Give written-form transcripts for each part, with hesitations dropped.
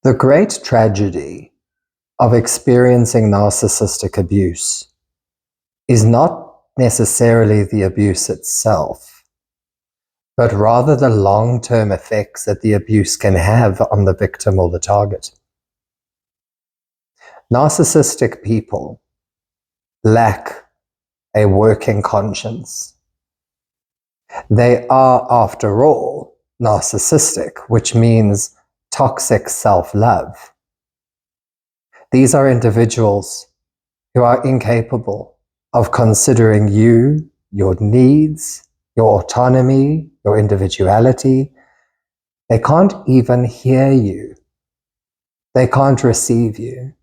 The great tragedy of experiencing narcissistic abuse is not necessarily the abuse itself, but rather the long-term effects that the abuse can have on the victim or the target. Narcissistic people lack a working conscience. They are, after all, narcissistic, which means toxic self-love. These are individuals who are incapable of considering you, your needs, your autonomy, your individuality. They can't even hear you. They can't receive you.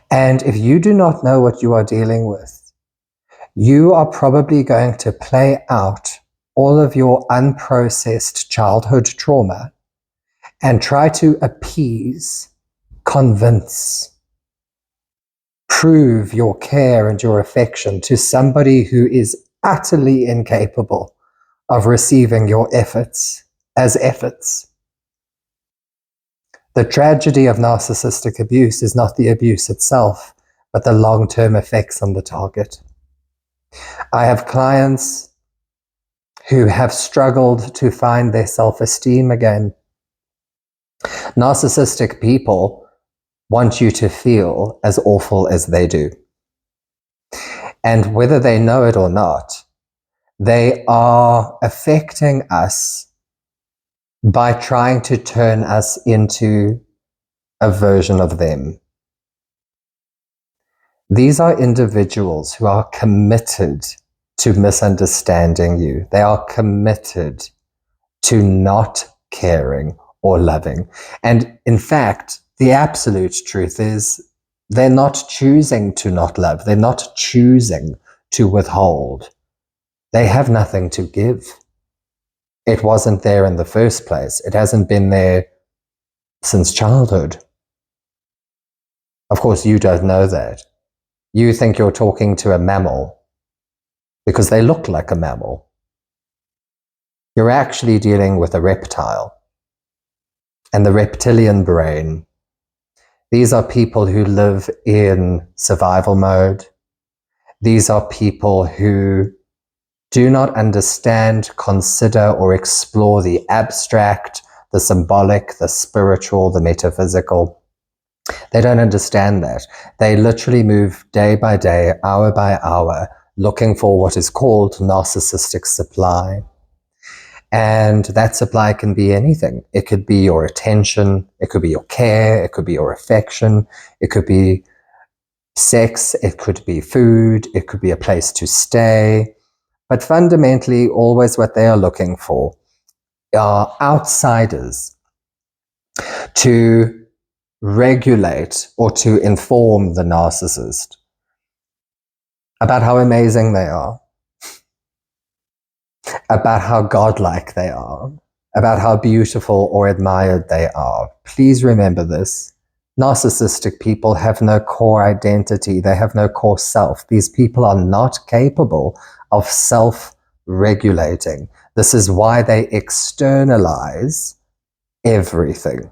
And if you do not know what you are dealing with, you are probably going to play out all of your unprocessed childhood trauma and try to appease, convince, prove your care and your affection to somebody who is utterly incapable of receiving your efforts as efforts. The tragedy of narcissistic abuse is not the abuse itself, but the long-term effects on the target. I have clients who have struggled to find their self-esteem again. Narcissistic people want you to feel as awful as they do. And whether they know it or not, they are affecting us by trying to turn us into a version of them. These are individuals who are committed to misunderstanding you. They are committed to not caring or loving. And in fact, the absolute truth is they're not choosing to not love. They're not choosing to withhold. They have nothing to give. It wasn't there in the first place. It hasn't been there since childhood. Of course, you don't know that. You think you're talking to a mammal because they look like a mammal. You're actually dealing with a reptile and the reptilian brain. These are people who live in survival mode. These are people who do not understand, consider, or explore the abstract, the symbolic, the spiritual, the metaphysical. They don't understand that. They literally move day by day, hour by hour, looking for what is called narcissistic supply. And that supply can be anything. It could be your attention, it could be your care, it could be your affection, it could be sex, it could be food, it could be a place to stay. But fundamentally, always what they are looking for are outsiders to regulate or to inform the narcissist about how amazing they are, about how godlike they are, about how beautiful or admired they are. Please remember this. Narcissistic people have no core identity. They have no core self. These people are not capable of self-regulating. This is why they externalize everything.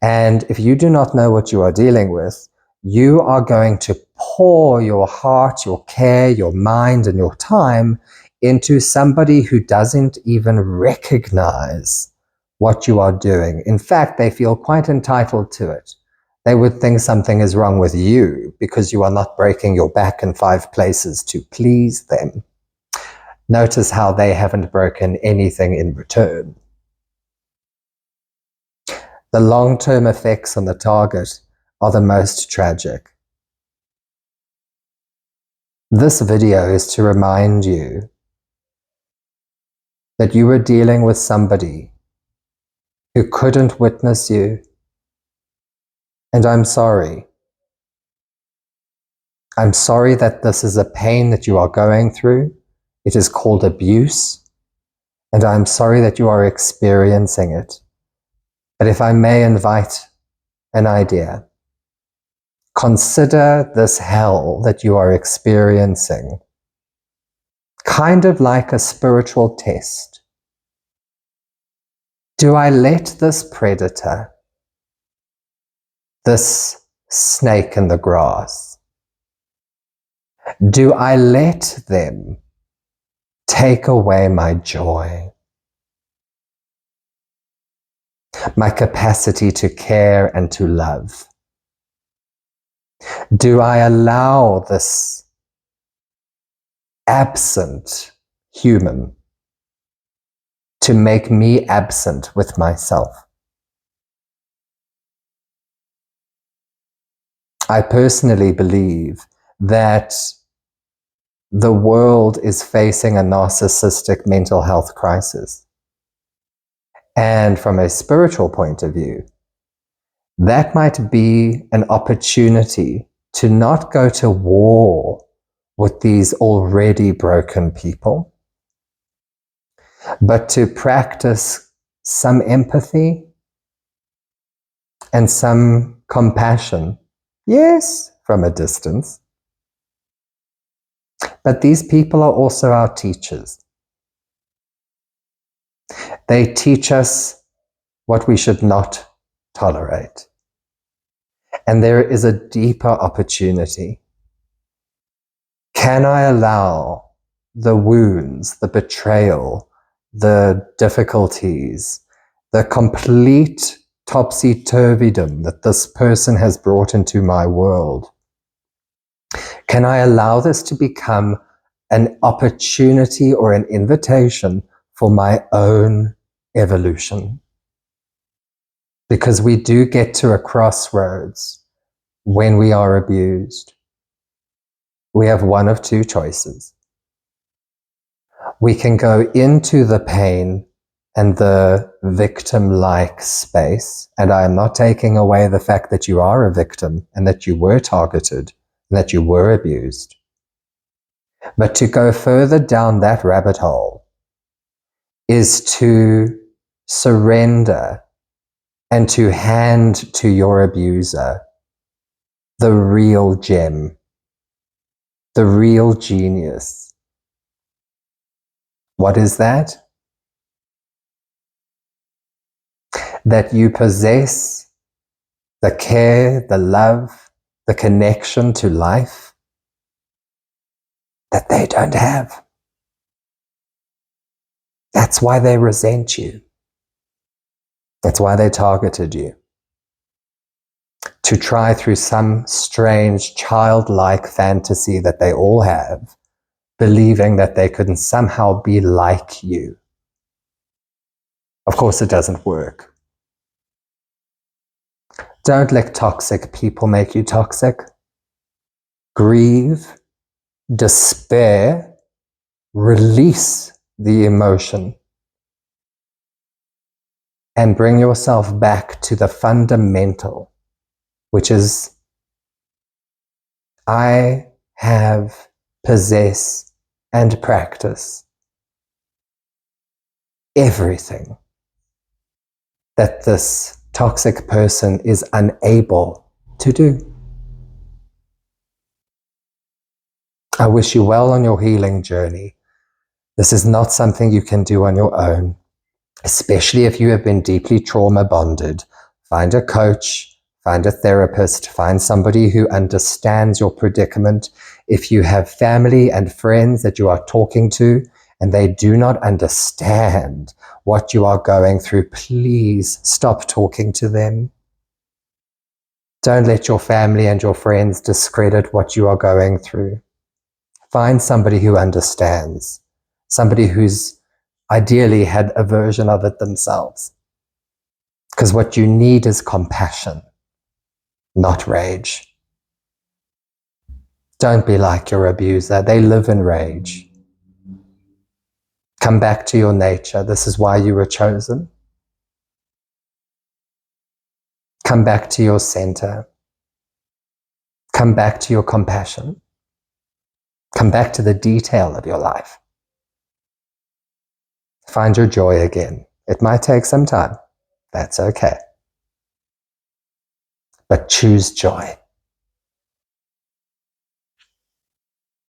And if you do not know what you are dealing with, you are going to pour your heart, your care, your mind, and your time into somebody who doesn't even recognize what you are doing. In fact, they feel quite entitled to it. They would think something is wrong with you because you are not breaking your back in 5 places to please them. Notice how they haven't broken anything in return. The long-term effects on the target are the most tragic. This video is to remind you that you were dealing with somebody who couldn't witness you. And I'm sorry. I'm sorry that this is a pain that you are going through. It is called abuse. And I'm sorry that you are experiencing it. But if I may invite an idea, consider this hell that you are experiencing kind of like a spiritual test. Do I let this predator this snake in the grass? Do I let them take away my joy, my capacity to care and to love? Do I allow this absent human to make me absent with myself? I personally believe that the world is facing a narcissistic mental health crisis. And from a spiritual point of view, that might be an opportunity to not go to war with these already broken people, but to practice some empathy and some compassion. Yes, from a distance. But these people are also our teachers. They teach us what we should not tolerate. And there is a deeper opportunity. Can I allow the wounds, the betrayal, the difficulties, the complete topsy-turvydom that this person has brought into my world? Can I allow this to become an opportunity or an invitation for my own evolution? Because we do get to a crossroads when we are abused. We have one of two choices. We can go into the pain and the victim-like space, and I am not taking away the fact that you are a victim and that you were targeted and that you were abused. But to go further down that rabbit hole is to surrender and to hand to your abuser the real gem, the real genius. What is that? That you possess the care, the love, the connection to life that they don't have. That's why they resent you. That's why they targeted you. To try through some strange childlike fantasy that they all have, believing that they couldn't somehow be like you. Of course, it doesn't work. Don't let toxic people make you toxic. Grieve, despair, release the emotion, and bring yourself back to the fundamental, which is, I have, possess, and practice everything that this toxic person is unable to do. I wish you well on your healing journey. This is not something you can do on your own, especially if you have been deeply trauma bonded. Find a coach, find a therapist, find somebody who understands your predicament. If you have family and friends that you are talking to and they do not understand what you are going through, please stop talking to them. Don't let your family and your friends discredit what you are going through. Find somebody who understands, somebody who's ideally had a version of it themselves. Because what you need is compassion, not rage. Don't be like your abuser. They live in rage. Come back to your nature. This is why you were chosen. Come back to your center. Come back to your compassion. Come back to the detail of your life. Find your joy again. It might take some time. That's okay. But choose joy.